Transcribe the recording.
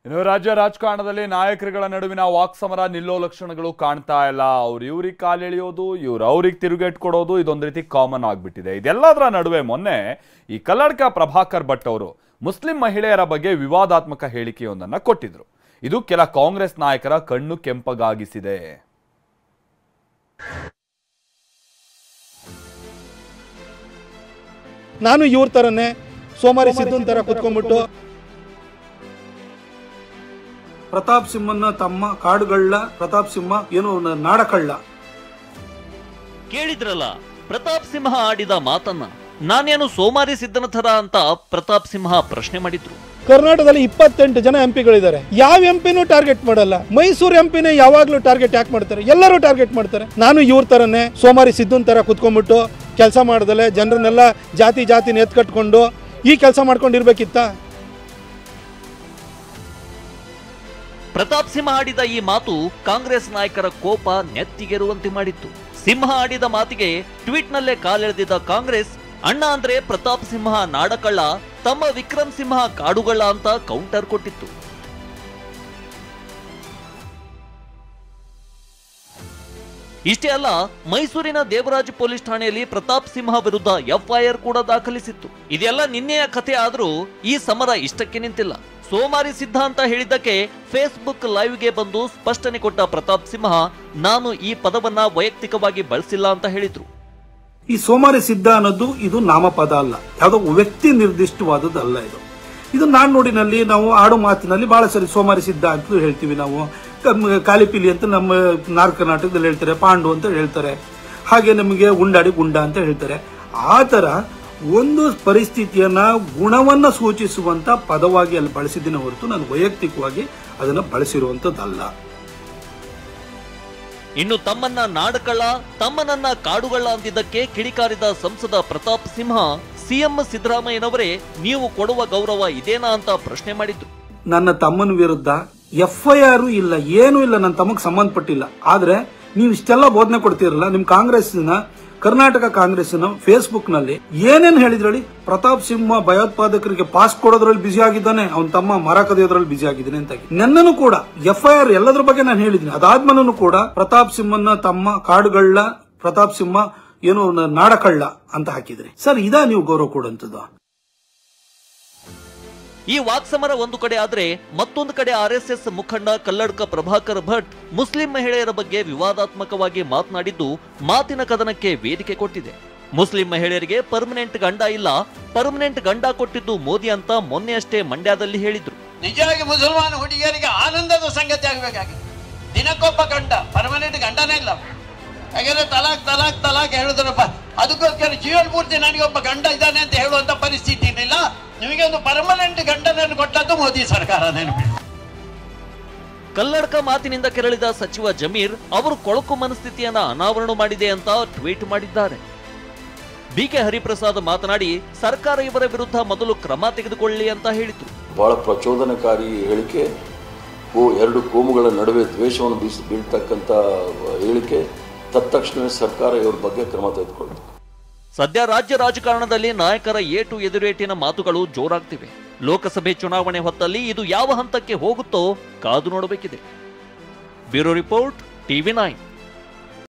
ಇನ್ನು ರಾಜ್ಯ ರಾಜಕಾರಣದಲ್ಲಿ ನಾಯಕರುಗಳ ನಡುವಿನ ವಾಕ್ಸಮರ ನಿಲ್ಲೋ ಲಕ್ಷಣಗಳು ಕಾಣ್ತಾ ಇಲ್ಲ. ಅವ್ರು ಇವ್ರಿಗೆ ಕಾಲೆಳೆಯೋದು, ಇವ್ರು ಅವ್ರಿಗೆ ತಿರುಗೇಟ್ ಕೊಡೋದು ಇದೊಂದು ರೀತಿ ಕಾಮನ್ ಆಗ್ಬಿಟ್ಟಿದೆ. ಇದೆಲ್ಲದರ ನಡುವೆ ಮೊನ್ನೆ ಈ ಕಲ್ಲಡ್ಕ ಪ್ರಭಾಕರ್ ಭಟ್ ಅವರು ಮುಸ್ಲಿಂ ಮಹಿಳೆಯರ ಬಗ್ಗೆ ವಿವಾದಾತ್ಮಕ ಹೇಳಿಕೆಯೊಂದನ್ನು ಕೊಟ್ಟಿದ್ರು. ಇದು ಕೆಲ ಕಾಂಗ್ರೆಸ್ ನಾಯಕರ ಕಣ್ಣು ಕೆಂಪಗಾಗಿಸಿದೆ. ನಾನು ಇವ್ರ ತರನೇ ಸೋಮಾರಿ ಸಿದ್ದು ತರ ಕುತ್ಕೊಂಡ್ಬಿಟ್ಟು ಪ್ರತಾಪ್ ಸಿಂಹನ ತಮ್ಮ ಕಾಡುಗಳ್ಳ ಪ್ರತಾಪ್ ಸಿಂಹ ಏನು ನಾಡಕಳ್ಳ ಕೇಳಿದ್ರಲ್ಲ. ಪ್ರತಾಪ್ ಸಿಂಹ ಆಡಿದ ಮಾತನ್ನ ನಾನೇನು ಸೋಮಾರಿ ಸಿದ್ದನ ಥರ ಅಂತ ಪ್ರತಾಪ್ ಸಿಂಹ ಪ್ರಶ್ನೆ ಮಾಡಿದ್ರು. ಕರ್ನಾಟಕದಲ್ಲಿ 28 ಜನ ಎಂಪಿಗಳಿದ್ದಾರೆ. ಯಾವ ಎಂಪಿನೂ ಟಾರ್ಗೆಟ್ ಮಾಡಲ್ಲ. ಮೈಸೂರು ಎಂಪಿನೇ ಯಾವಾಗ್ಲೂ ಟಾರ್ಗೆಟ್ ಯಾಕೆ ಮಾಡ್ತಾರೆ? ಎಲ್ಲರೂ ಟಾರ್ಗೆಟ್ ಮಾಡ್ತಾರೆ. ನಾನು ಇವ್ರ ತರನೇ ಸೋಮಾರಿ ಸಿದ್ದನ್ ತರ ಕುತ್ಕೊಂಡ್ಬಿಟ್ಟು ಕೆಲಸ ಮಾಡ್ದಲೆ ಜನರನ್ನೆಲ್ಲ ಜಾತಿ ಎತ್ಕಟ್ಕೊಂಡು ಈ ಕೆಲಸ ಮಾಡ್ಕೊಂಡಿರ್ಬೇಕಿತ್ತ? ಪ್ರತಾಪ್ ಸಿಂಹ ಆಡಿದ ಈ ಮಾತು ಕಾಂಗ್ರೆಸ್ ನಾಯಕರ ಕೋಪ ನೆತ್ತಿಗೆರುವಂತೆ ಮಾಡಿತ್ತು. ಸಿಂಹ ಆಡಿದ ಮಾತಿಗೆ ಟ್ವೀಟ್ ನಲ್ಲೇ ಕಾಲೆಳೆದಿದ್ದ ಕಾಂಗ್ರೆಸ್, ಅಣ್ಣ ಅಂದ್ರೆ ಪ್ರತಾಪ್ ಸಿಂಹ ನಾಡಕಳ್ಳ, ತಮ್ಮ ವಿಕ್ರಮ್ ಸಿಂಹ ಕಾಡುಗಳ್ಳ ಅಂತ ಕೌಂಟರ್ ಕೊಟ್ಟಿತ್ತು. ಇಷ್ಟೇ ಅಲ್ಲ, ಮೈಸೂರಿನ ದೇವರಾಜ್ ಪೊಲೀಸ್ ಠಾಣೆಯಲ್ಲಿ ಪ್ರತಾಪ್ ಸಿಂಹ ವಿರುದ್ಧ ಎಫ್ಐಆರ್ ಕೂಡ ದಾಖಲಿಸಿತ್ತು. ಇದೆಲ್ಲ ನಿನ್ನೆಯ ಕಥೆ ಆದ್ರೂ ಈ ಸಮರ ಇಷ್ಟಕ್ಕೆ ನಿಂತಿಲ್ಲ. ಸೋಮಾರಿ ಸಿದ್ಧ ಅಂತ ಹೇಳಿದ್ದಕ್ಕೆ ಫೇಸ್ಬುಕ್ ಲೈವ್ಗೆ ಬಂದು ಸ್ಪಷ್ಟನೆ ಕೊಟ್ಟ ಪ್ರತಾಪ್ ಸಿಂಹ, ನಾನು ಈ ಪದವನ್ನ ವೈಯಕ್ತಿಕವಾಗಿ ಬಳಸಿಲ್ಲ ಅಂತ ಹೇಳಿದ್ರು. ಈ ಸೋಮಾರಿ ಸಿದ್ಧ ಅನ್ನೋದು ಇದು ನಾಮಪದ ಅಲ್ಲ, ಯಾವುದೋ ವ್ಯಕ್ತಿ ನಿರ್ದಿಷ್ಟವಾದದ್ದು ಅಲ್ಲ. ಇದು ನಾಣ್ಣುಡಿನಲ್ಲಿ ನಾವು ಆಡೋ ಮಾತಿನಲ್ಲಿ ಬಹಳ ಸರಿ ಸೋಮಾರಿ ಸಿದ್ಧ ಅಂತ ಹೇಳ್ತೀವಿ. ನಾವು ಕಾಲಿಪಿಲಿ ಅಂತ ನಮ್ಮ ನಾರ್ತ್ ಕರ್ನಾಟಕದಲ್ಲಿ ಹೇಳ್ತಾರೆ, ಪಾಂಡು ಅಂತ ಹೇಳ್ತಾರೆ, ಹಾಗೆ ನಮಗೆ ಉಂಡಾಡಿ ಗುಂಡ ಅಂತ ಹೇಳ್ತಾರೆ. ಆ ತರ ಒಂದು ಪರಿಸ್ಥಿತಿಯನ್ನ ಗುಣವನ್ನ ಸೂಚಿಸುವಂತ ಪದವಾಗಿ ಅಲ್ಲಿ ಬಳಸಿದ್ದೀನಿ ಹೊರತು ನಾನು ವೈಯಕ್ತಿಕವಾಗಿ ಅದನ್ನ ಬಳಸಿರುವಂತದ್ದಲ್ಲ. ಇನ್ನು ತಮ್ಮನ್ನ ನಾಡಕಳ್ಳ, ತಮ್ಮನನ್ನ ಕಾಡುಗಳ್ಳ ಅಂತಿದ್ದಕ್ಕೆ ಕಿಡಿಕಾರಿದ ಸಂಸದ ಪ್ರತಾಪ್ ಸಿಂಹ, ಸಿಎಂ ಸಿದ್ದರಾಮಯ್ಯನವರೇ ನೀವು ಕೊಡುವ ಗೌರವ ಇದೇನಾ ಅಂತ ಪ್ರಶ್ನೆ ಮಾಡಿದ್ರು. ನನ್ನ ತಮ್ಮನ ವಿರುದ್ಧ ಎಫ್ಐಆರ್ ಇಲ್ಲ, ಏನೂ ಇಲ್ಲ, ನನ್ನ ತಮ್ಮಗ್ ಸಂಬಂಧಪಟ್ಟಿಲ್ಲ. ಆದ್ರೆ ನೀವು ಇಷ್ಟೆಲ್ಲ ಬೋಧನೆ ಕೊಡ್ತೀರಲ್ಲ, ನಿಮ್ ಕಾಂಗ್ರೆಸ್ನ ಕರ್ನಾಟಕ ಕಾಂಗ್ರೆಸ್ನ ಫೇಸ್ಬುಕ್ ನಲ್ಲಿ ಏನೇನ್ ಹೇಳಿದ್ರಲ್ಲಿ, ಪ್ರತಾಪ್ ಸಿಂಹ ಭಯೋತ್ಪಾದಕರಿಗೆ ಪಾಸ್ ಕೊಡೋದ್ರಲ್ಲಿ ಬಿಸಿ ಆಗಿದ್ದಾನೆ, ಅವನ ತಮ್ಮ ಮರ ಕದಿಯೋದ್ರಲ್ಲಿ ಬಿಸಿ ಆಗಿದ್ದಾನೆ ಅಂತ. ನನ್ನನ್ನು ಕೂಡ ಎಫ್ಐಆರ್ ಎಲ್ಲದ್ರ ಬಗ್ಗೆ ನಾನು ಹೇಳಿದ್ದೀನಿ. ಅದಾದ್ಮೇಲೂ ಕೂಡ ಪ್ರತಾಪ್ ಸಿಂಹನ ತಮ್ಮ ಕಾಡುಗಳ್ಳ, ಪ್ರತಾಪ್ ಸಿಂಹ ಏನು ನಾಡಕಳ್ಳ ಅಂತ ಹಾಕಿದ್ರಿ. ಸರ್, ಇದಾ ನೀವು ಗೌರವ ಕೊಡುವಂಥದ್ದು? ಈ ವಾಕ್ಸಮರ ಒಂದು ಕಡೆ ಆದ್ರೆ, ಮತ್ತೊಂದು ಕಡೆ ಆರ್ಎಸ್ಎಸ್ ಮುಖಂಡ ಕಲ್ಲಡ್ಕ ಪ್ರಭಾಕರ್ ಭಟ್ ಮುಸ್ಲಿಂ ಮಹಿಳೆಯರ ಬಗ್ಗೆ ವಿವಾದಾತ್ಮಕವಾಗಿ ಮಾತನಾಡಿದ್ದು ಮಾತಿನ ಕದನಕ್ಕೆ ವೇದಿಕೆ ಕೊಟ್ಟಿದೆ. ಮುಸ್ಲಿಂ ಮಹಿಳೆಯರಿಗೆ ಪರ್ಮನೆಂಟ್ ಗಂಡ ಇಲ್ಲ, ಪರ್ಮನೆಂಟ್ ಗಂಡ ಕೊಟ್ಟಿದ್ದು ಮೋದಿ ಅಂತ ಮೊನ್ನೆಯಷ್ಟೇ ಮಂಡ್ಯದಲ್ಲಿ ಹೇಳಿದ್ರು. ನಿಜವಾಗಿ ಮುಸಲ್ಮಾನ ಹುಡುಗಿಯರಿಗೆ ಆನಂದದ ಸಂಗತಿ ಆಗಬೇಕಾಗಿದೆ. ದಿನಕ್ಕೊಬ್ಬ ಗಂಡ, ಪರ್ಮನೆಂಟ್ ಗಂಡನೇ ಇಲ್ಲ. ಹಾಗಾದ್ರೆ ತಲಾಕ್ ಹೇಳಿದ್ರಪ್ಪ, ಅದಕ್ಕೋಸ್ಕರ ಜೀವನ ಪೂರ್ತಿ ನನಗೆ ಒಬ್ಬ ಗಂಡ ಇದ್ದಾನೆ ಅಂತ ಹೇಳುವಂತ ಪರಿಸ್ಥಿತಿ ಇಲ್ಲ. ನಿಮಗೆ ಒಂದು ಪರ್ಮನೆಂಟ್ ಗಂಡನನ್ನು ಕೊಟ್ಟದ್ದು ಮೋದಿ ಸರ್ಕಾರ. ಕಲ್ಲಡ್ಕ ಮಾತಿನಿಂದ ಕೆರಳಿದ ಸಚಿವ ಜಮೀರ್ ಅವರು ಕೊಳಕು ಮನಸ್ಥಿತಿಯನ್ನ ಅನಾವರಣ ಮಾಡಿದೆ ಅಂತ ಟ್ವೀಟ್ ಮಾಡಿದ್ದಾರೆ. ಬಿಕೆ ಹರಿಪ್ರಸಾದ್ ಮಾತನಾಡಿ, ಸರ್ಕಾರ ಇವರ ವಿರುದ್ಧ ಮೊದಲು ಕ್ರಮ ತೆಗೆದುಕೊಳ್ಳಿ ಅಂತ ಹೇಳಿದ್ರು. ಬಹಳ ಪ್ರಚೋದನಕಾರಿ ಹೇಳಿಕೆ, ಎರಡು ಕೋಮುಗಳ ನಡುವೆ ದ್ವೇಷವನ್ನು ಬೀಳ್ತಕ್ಕಂಥ ಹೇಳಿಕೆ. ತತ್ಕ್ಷಣವೇ ಸರ್ಕಾರ ಇವರ ಬಗ್ಗೆ ಕ್ರಮ ತೆಗೆದುಕೊಳ್ಳಬೇಕು. ಸದ್ಯ ರಾಜ್ಯ ರಾಜಕಾರಣದಲ್ಲಿ ನಾಯಕರ ಏಟು ಎದುರೇಟಿನ ಮಾತುಗಳು ಜೋರಾಗ್ತಿವೆ. ಲೋಕಸಭೆ ಚುನಾವಣೆ ಹೊತ್ತಲ್ಲಿ ಇದು ಯಾವ ಹಂತಕ್ಕೆ ಹೋಗುತ್ತೋ ಕಾದು ನೋಡಬೇಕಿದೆ. Bureau report, TV9.